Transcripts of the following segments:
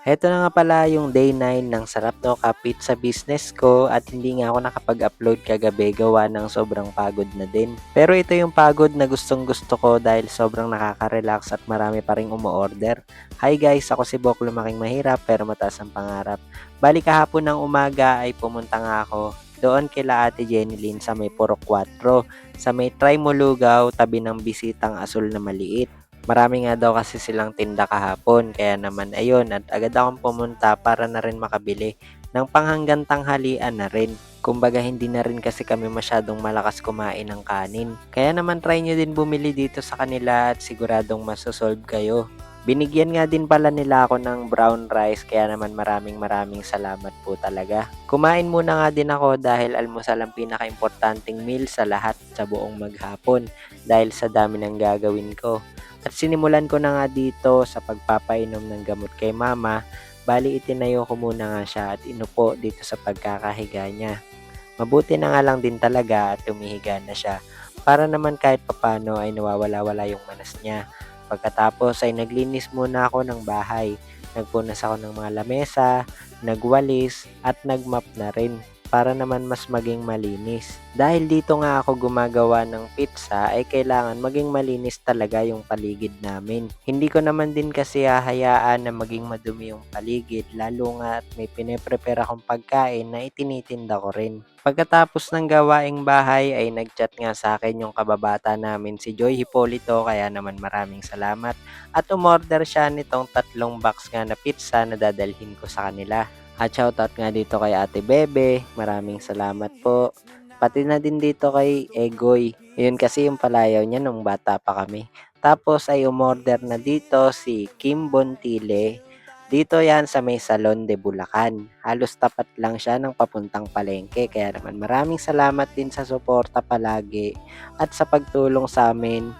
Heto na nga pala yung day 9 ng Sarap No Kapit sa business ko at hindi nga ako nakapag-upload kagabi gawa ng sobrang pagod na din. Pero ito yung pagod na gustong gusto ko dahil sobrang nakaka-relax at marami pa ring umu-order. Hi guys, ako si Bok Lumaking Mahirap pero mataas ang pangarap. Bali kahapon ng umaga ay pumunta nga ako doon kila Ate Jenilyn sa may Purok 4, sa may Trimulugaw tabi ng Bisitang Asul na maliit. Marami nga daw kasi silang tinda kahapon kaya naman ayun at agad akong pumunta para na rin makabili ng panghanggang tanghalian na rin. Kumbaga hindi na rin kasi kami masyadong malakas kumain ng kanin. Kaya naman try nyo din bumili dito sa kanila at siguradong masosolve kayo. Binigyan nga din pala nila ako ng brown rice kaya naman maraming salamat po talaga. Kumain muna nga din ako dahil almusal ang pinaka-importanting meal sa lahat sa buong maghapon dahil sa dami ng gagawin ko. At sinimulan ko na nga dito sa pagpapainom ng gamot kay mama, bali itinayo ko muna nga siya at inupo dito sa pagkakahiga niya. Mabuti na nga lang din talaga at tumihiga na siya para naman kahit papano ay nawawala-wala yung manas niya. Pagkatapos ay naglinis muna ako ng bahay. Nagpunas ako ng mga lamesa, nagwalis at nagmap na rin para naman mas maging malinis. Dahil dito nga ako gumagawa ng pizza ay kailangan maging malinis talaga yung paligid namin. Hindi ko naman din kasi hahayaan na maging madumi yung paligid lalo nga at may pine-prepare akong pagkain na itinitinda ko rin. Pagkatapos ng gawaing bahay ay nagchat nga sa akin yung kababata namin si Joy Hipolito kaya naman maraming salamat at umorder siya nitong 3 box nga na pizza na dadalhin ko sa kanila. At shoutout nga dito kay Ate Bebe, maraming salamat po. Pati na din dito kay Egoy, yun kasi yung palayaw niya nung bata pa kami. Tapos ay umorder na dito si Kim Bontile. Dito yan sa may Salon de Bulacan. Halos tapat lang siya ng papuntang palengke. Kaya naman maraming salamat din sa suporta palagi at sa pagtulong sa amin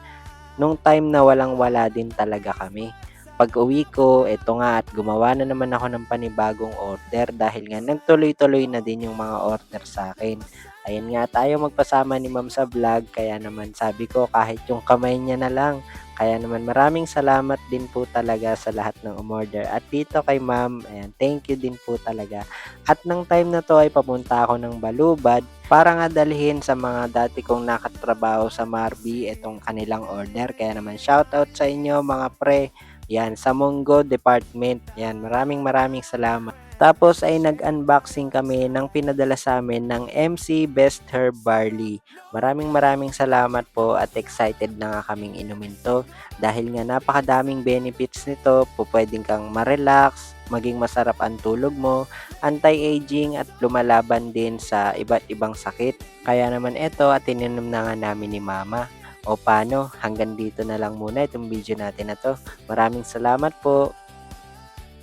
nung time na walang-wala din talaga kami. Pag-uwi ko, eto nga at gumawa na naman ako ng panibagong order dahil nga nagtuloy-tuloy na din yung mga order sa akin. Ayan nga tayo magpasama ni Ma'am sa vlog kaya naman sabi ko kahit yung kamay niya na lang. Kaya naman maraming salamat din po talaga sa lahat ng umorder. At dito kay Ma'am, ayan, thank you din po talaga. At nang time na to ay papunta ako ng Balubad para nga dalhin sa mga dati kong nakatrabaho sa Marby itong kanilang order. Kaya naman shoutout sa inyo mga pre. Yan, sa Munggo Department. Yan, maraming salamat. Tapos ay nag-unboxing kami ng pinadala sa amin ng MC Best Herb Barley. Maraming salamat po at excited na nga kaming inumin to dahil nga napakadaming benefits nito. Pwedeng kang ma-relax, maging masarap ang tulog mo, anti-aging at lumalaban din sa iba't ibang sakit. Kaya naman ito at ininom na nga namin ni Mama. O paano, hanggang dito na lang muna itong video natin na to. Maraming salamat po.